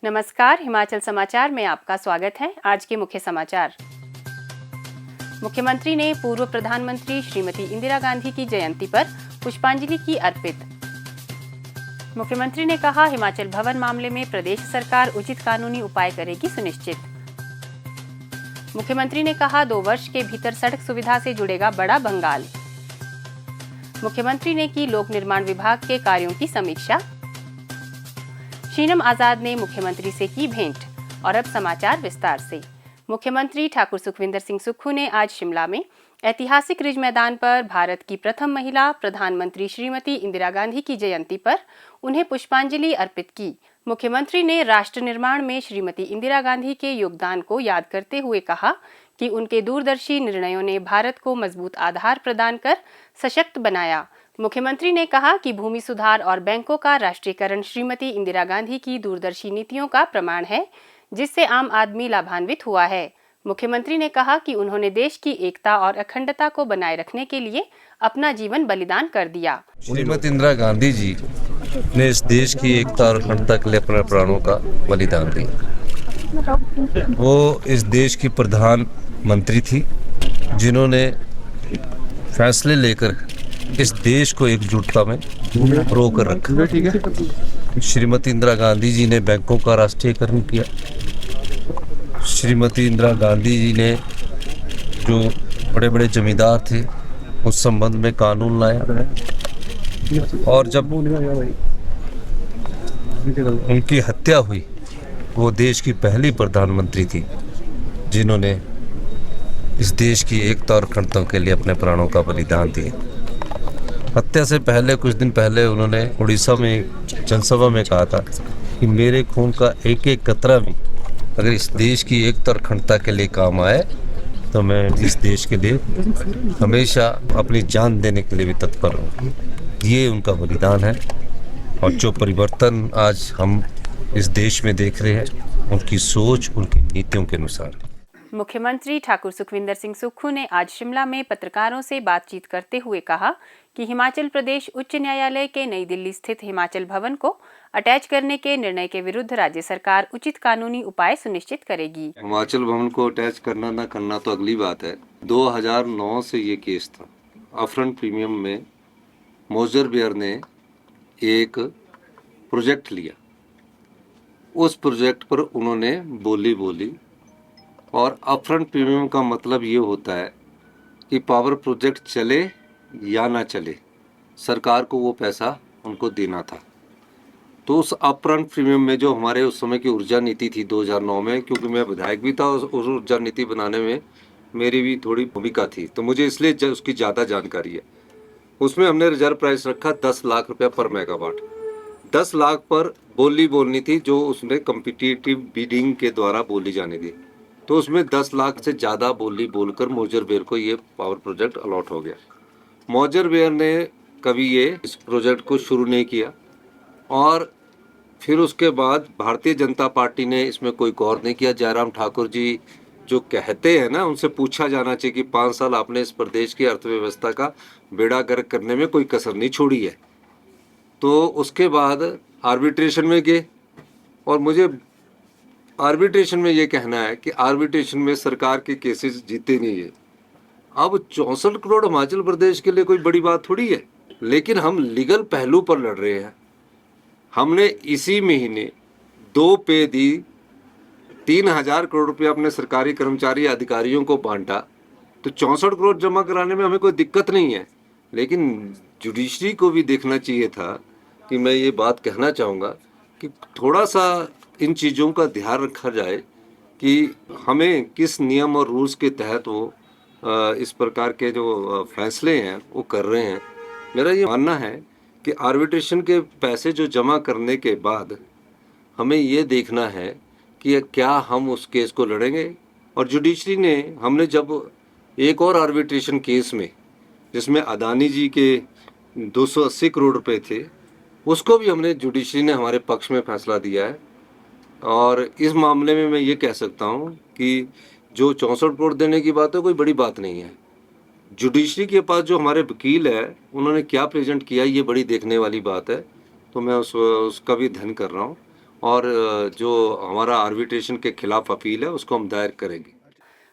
नमस्कार, हिमाचल समाचार में आपका स्वागत है। आज के मुख्य समाचार। मुख्यमंत्री ने पूर्व प्रधानमंत्री श्रीमती इंदिरा गांधी की जयंती पर पुष्पांजलि की अर्पित। मुख्यमंत्री ने कहा, हिमाचल भवन मामले में प्रदेश सरकार उचित कानूनी उपाय करेगी सुनिश्चित। मुख्यमंत्री ने कहा, 2 वर्ष के भीतर सड़क सुविधा से जुड़ेगा बड़ा बंगाल। मुख्यमंत्री ने की लोक निर्माण विभाग के कार्यों की समीक्षा। शीनम आजाद ने मुख्यमंत्री से की भेंट। और अब समाचार विस्तार से। मुख्यमंत्री ठाकुर सुखविंदर सिंह सुक्खू ने आज शिमला में ऐतिहासिक रिज मैदान पर भारत की प्रथम महिला प्रधानमंत्री श्रीमती इंदिरा गांधी की जयंती पर उन्हें पुष्पांजलि अर्पित की। मुख्यमंत्री ने राष्ट्र निर्माण में श्रीमती इंदिरा गांधी के योगदान को याद करते हुए कहा कि उनके दूरदर्शी निर्णयों ने भारत को मजबूत आधार प्रदान कर सशक्त बनाया। मुख्यमंत्री ने कहा कि भूमि सुधार और बैंकों का राष्ट्रीयकरण श्रीमती इंदिरा गांधी की दूरदर्शी नीतियों का प्रमाण है, जिससे आम आदमी लाभान्वित हुआ है। मुख्यमंत्री ने कहा कि उन्होंने देश की एकता और अखंडता को बनाए रखने के लिए अपना जीवन बलिदान कर दिया। श्रीमती इंदिरा गांधी जी ने इस देश की एकता और अखंडता के लिए अपने प्राणों का बलिदान दिया। वो इस देश की प्रधानमंत्री थी, जिन्होंने फैसले लेकर इस देश को एकजुटता में रो कर रखा। श्रीमती इंदिरा गांधी जी ने बैंकों का राष्ट्रीयकरण किया। श्रीमती इंदिरा गांधी जी ने जो बड़े बड़े जमींदार थे उस संबंध में कानून लाया, और जब उनकी हत्या हुई, वो देश की पहली प्रधानमंत्री थी जिन्होंने इस देश की एकता और अखंडता के लिए अपने प्राणों का बलिदान दिया। हत्या से पहले कुछ दिन पहले उन्होंने उड़ीसा में एक जनसभा में कहा था कि मेरे खून का एक एक कतरा भी अगर इस देश की एकता और अखंडता के लिए काम आए तो मैं इस देश के लिए हमेशा अपनी जान देने के लिए भी तत्पर हूँ। ये उनका बलिदान है, और जो परिवर्तन आज हम इस देश में देख रहे हैं, उनकी सोच, उनकी नीतियों के अनुसार। मुख्यमंत्री ठाकुर सुखविंदर सिंह सुक्खू ने आज शिमला में पत्रकारों से बातचीत करते हुए कहा कि हिमाचल प्रदेश उच्च न्यायालय के नई दिल्ली स्थित हिमाचल भवन को अटैच करने के निर्णय के विरुद्ध राज्य सरकार उचित कानूनी उपाय सुनिश्चित करेगी। हिमाचल भवन को अटैच करना ना करना तो अगली बात है। 2009 से ये केस था। अपफ्रंट प्रीमियम में मोजर बियर ने एक प्रोजेक्ट लिया। उस प्रोजेक्ट पर उन्होंने बोली, और अपफ्रंट प्रीमियम का मतलब ये होता है कि पावर प्रोजेक्ट चले या ना चले, सरकार को वो पैसा उनको देना था। तो उस अपफ्रंट प्रीमियम में जो हमारे उस समय की ऊर्जा नीति थी 2009 में, क्योंकि मैं विधायक भी था, उस ऊर्जा नीति बनाने में मेरी भी थोड़ी भूमिका थी, तो मुझे इसलिए उसकी ज़्यादा जानकारी है। उसमें हमने रिजर्व प्राइस रखा 10 लाख रुपया पर मेगावाट। 10 लाख पर बोलनी थी, जो उसमें कम्पिटिटिव बिडिंग के द्वारा बोली जानी थी। तो उसमें 10 लाख से ज़्यादा बोलकर मोजर बेयर को ये पावर प्रोजेक्ट अलॉट हो गया। मोजर बेयर ने कभी ये इस प्रोजेक्ट को शुरू नहीं किया, और फिर उसके बाद भारतीय जनता पार्टी ने इसमें कोई गौर नहीं किया। जयराम ठाकुर जी जो कहते हैं ना, उनसे पूछा जाना चाहिए कि 5 साल आपने इस प्रदेश की अर्थव्यवस्था का बेड़ा गर्क करने में कोई कसर नहीं छोड़ी है। तो उसके बाद आर्बिट्रेशन में गए, और मुझे आर्बिट्रेशन में ये कहना है कि आर्बिट्रेशन में सरकार के केसेस जीते नहीं है। अब 64 करोड़ हिमाचल प्रदेश के लिए कोई बड़ी बात थोड़ी है, लेकिन हम लीगल पहलू पर लड़ रहे हैं। हमने इसी महीने 2 पे दी, 3000 करोड़ रुपया अपने सरकारी कर्मचारी अधिकारियों को बांटा, तो 64 करोड़ जमा कराने में हमें कोई दिक्कत नहीं है। लेकिन जुडिशरी को भी देखना चाहिए था कि मैं ये बात कहना चाहूँगा कि थोड़ा सा इन चीज़ों का ध्यान रखा जाए कि हमें किस नियम और रूल्स के तहत वो इस प्रकार के जो फैसले हैं वो कर रहे हैं। मेरा ये मानना है कि आर्बिट्रेशन के पैसे जो जमा करने के बाद हमें ये देखना है कि क्या हम उस केस को लड़ेंगे। और जुडिशरी ने, हमने जब एक और आर्बिट्रेशन केस में जिसमें अदानी जी के 280 करोड़ रुपए थे, उसको भी हमने, जुडिशरी ने हमारे पक्ष में फैसला दिया है। और इस मामले में मैं ये कह सकता हूँ कि जो 64 करोड़ देने की बात है कोई बड़ी बात नहीं है। जुडिशरी के पास जो हमारे वकील है उन्होंने क्या प्रेजेंट किया, ये बड़ी देखने वाली बात है। तो मैं उसका भी अध्ययन कर रहा हूँ। और जो हमारा आर्बिट्रेशन के खिलाफ अपील है उसको हम दायर करेंगे।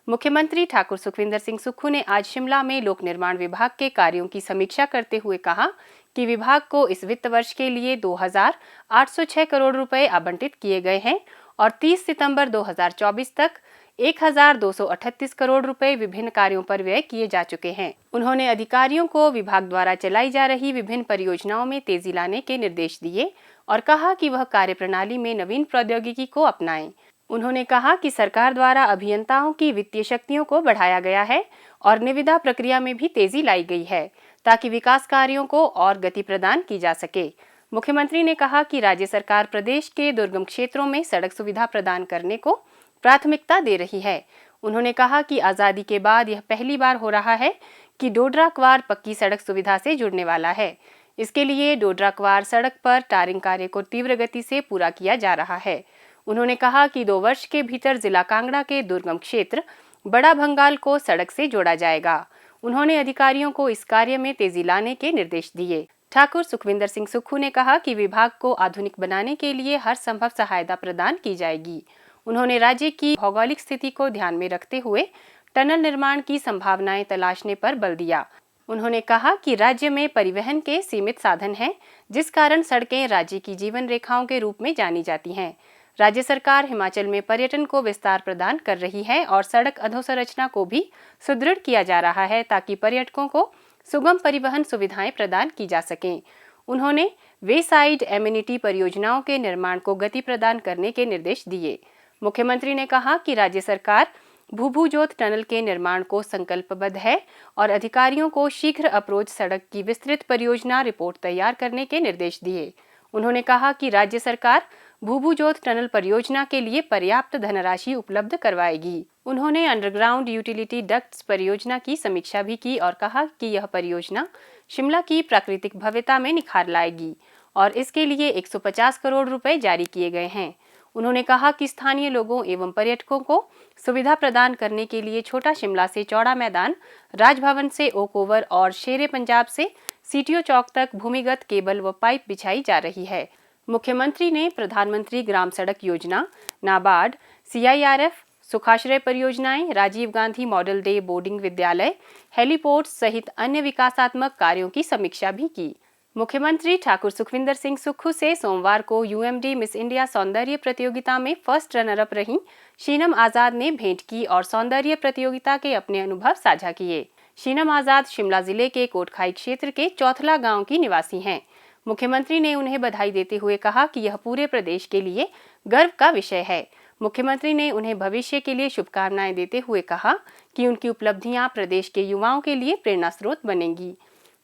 मुख्यमंत्री ठाकुर सुखविंदर सिंह सुक्खू ने आज शिमला में लोक निर्माण विभाग के कार्यों की समीक्षा करते हुए कहा कि विभाग को इस वित्त वर्ष के लिए 2,806 करोड़ रुपए आवंटित किए गए हैं और 30 सितंबर 2024 तक 1,238 करोड़ रुपए विभिन्न कार्यों पर व्यय किए जा चुके हैं। उन्होंने अधिकारियों को विभाग द्वारा चलाई जा रही विभिन्न परियोजनाओं में तेजी लाने के निर्देश दिए और कहा कि वह कार्यप्रणाली में नवीन प्रौद्योगिकी को अपनाएं। उन्होंने कहा कि सरकार द्वारा अभियंताओं की वित्तीय शक्तियों को बढ़ाया गया है और निविदा प्रक्रिया में भी तेजी लाई गई है ताकि विकास कार्यों को और गति प्रदान की जा सके। मुख्यमंत्री ने कहा कि राज्य सरकार प्रदेश के दुर्गम क्षेत्रों में सड़क सुविधा प्रदान करने को प्राथमिकता दे रही है। उन्होंने कहा कि आज़ादी के बाद यह पहली बार हो रहा है कि डोडरा क्वार पक्की सड़क सुविधा से जुड़ने वाला है। इसके लिए डोडरा क्वार सड़क पर टारिंग कार्य को तीव्र गति से पूरा किया जा रहा है। उन्होंने कहा कि 2 वर्ष के भीतर जिला कांगड़ा के दुर्गम क्षेत्र बड़ा भंगाल को सड़क से जोड़ा जाएगा। उन्होंने अधिकारियों को इस कार्य में तेजी लाने के निर्देश दिए। ठाकुर सुखविंदर सिंह सुक्खू ने कहा कि विभाग को आधुनिक बनाने के लिए हर संभव सहायता प्रदान की जाएगी। उन्होंने राज्य की भौगोलिक स्थिति को ध्यान में रखते हुए टनल निर्माण की संभावनाएं तलाशने पर बल दिया। उन्होंने कहा कि राज्य में परिवहन के सीमित साधन हैं, जिस कारण सड़कें राज्य की जीवन रेखाओं के रूप में जानी जाती हैं। राज्य सरकार हिमाचल में पर्यटन को विस्तार प्रदान कर रही है और सड़क अधोसंरचना को भी सुदृढ़ किया जा रहा है ताकि पर्यटकों को सुगम परिवहन सुविधाएं प्रदान की जा सकें। उन्होंने वे साइड एमिनिटी परियोजनाओं के निर्माण को गति प्रदान करने के निर्देश दिए। मुख्यमंत्री ने कहा कि राज्य सरकार भूभुजोत टनल के निर्माण को संकल्पबद्ध है और अधिकारियों को शीघ्र अप्रोच सड़क की विस्तृत परियोजना रिपोर्ट तैयार करने के निर्देश दिए। उन्होंने कहा कि राज्य सरकार भूभुजोत टनल परियोजना के लिए पर्याप्त धनराशि उपलब्ध करवाएगी। उन्होंने अंडरग्राउंड यूटिलिटी डक्ट्स परियोजना की समीक्षा भी की और कहा कि यह परियोजना शिमला की प्राकृतिक भव्यता में निखार लाएगी और इसके लिए 150 करोड़ रुपए जारी किए गए हैं। उन्होंने कहा कि स्थानीय लोगों एवं पर्यटकों को सुविधा प्रदान करने के लिए छोटा शिमला से चौड़ा मैदान, राजभवन से ओक ओवर और शेरे पंजाब से सीटीओ चौक तक भूमिगत केबल व पाइप बिछाई जा रही है। मुख्यमंत्री ने प्रधानमंत्री ग्राम सड़क योजना, नाबार्ड, CIRF, सुखाश्रय परियोजनाएं, Rajiv Gandhi model day boarding विद्यालय, हेलीपोर्ट सहित अन्य विकासात्मक कार्यों की समीक्षा भी की। मुख्यमंत्री ठाकुर सुखविंदर सिंह सुक्खू से सोमवार को UMD मिस इंडिया सौंदर्य प्रतियोगिता में फर्स्ट रनर अप रही शीनम आजाद ने भेंट की और सौंदर्य प्रतियोगिता के अपने अनुभव साझा किए। शीनम आजाद शिमला जिले के कोटखाई क्षेत्र के चौथला गांव की निवासी हैं। मुख्यमंत्री ने उन्हें बधाई देते हुए कहा कि यह पूरे प्रदेश के लिए गर्व का विषय है। मुख्यमंत्री ने उन्हें भविष्य के लिए शुभकामनाएं देते हुए कहा कि उनकी उपलब्धियां प्रदेश के युवाओं के लिए प्रेरणा स्रोत बनेंगी।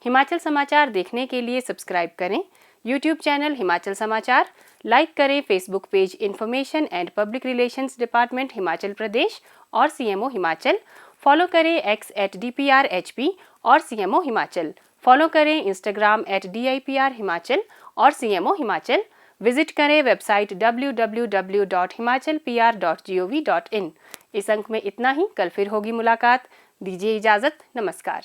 हिमाचल समाचार देखने के लिए सब्सक्राइब करें YouTube चैनल हिमाचल समाचार, लाइक करें Facebook page information and public relations department Himachal Pradesh और CMO हिमाचल, फॉलो करें X @DPRHP और CMO हिमाचल, फॉलो करें Instagram @DIPR हिमाचल और CMO हिमाचल, विजिट करें वेबसाइट www.himachalpr.gov.in। इस अंक में इतना ही, कल फिर होगी मुलाकात। दीजिए इजाजत, नमस्कार।